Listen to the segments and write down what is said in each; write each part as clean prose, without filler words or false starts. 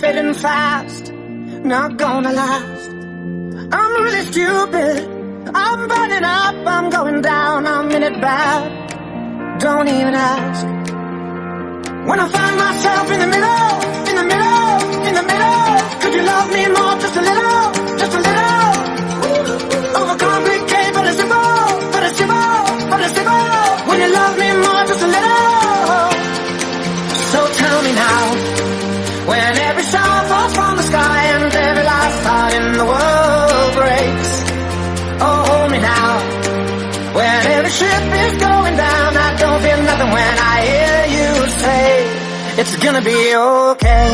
fading fast, not gonna last. I'm really stupid, I'm burning up, I'm going down, I'm in it bad. Don't even ask. When I find myself in the middle, in the middle, in the middle, could you love me more, just a little, just a little? Overcomplicate, but it's simple, but it's simple, but it's simple. When you love me more, just a little. So tell me now, when every star falls from the sky and every last heart in the world breaks. Oh, hold me now, when every ship is going down, I don't feel nothing when I hear you say, it's gonna be okay.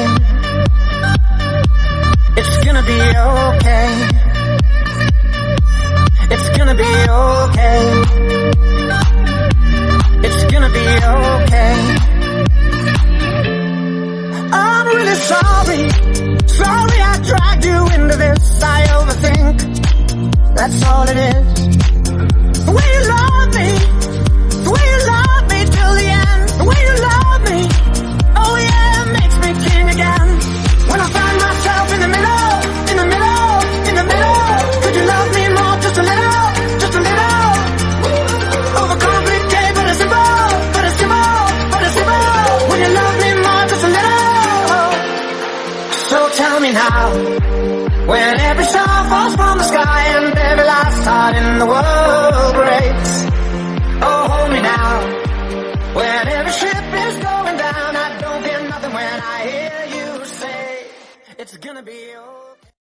It's gonna be okay. It's gonna be okay. It's gonna be okay. I'm really sorry, sorry I dragged you into this. I overthink, that's all it is. The way you love me, the way you love me till the end. The way you love me, oh yeah, it makes me king again. When I find myself in the middle, in the middle, in the middle, could you love me more, just a little, just a little? Overcomplicate, but it's simple, but it's simple, but it's simple. When you love me more, just a little. So tell me now, when every star falls from the sky and every last heart in the world breaks. Oh, hold me now, when every ship is going down, I don't feel nothing when I hear you say, it's gonna be okay.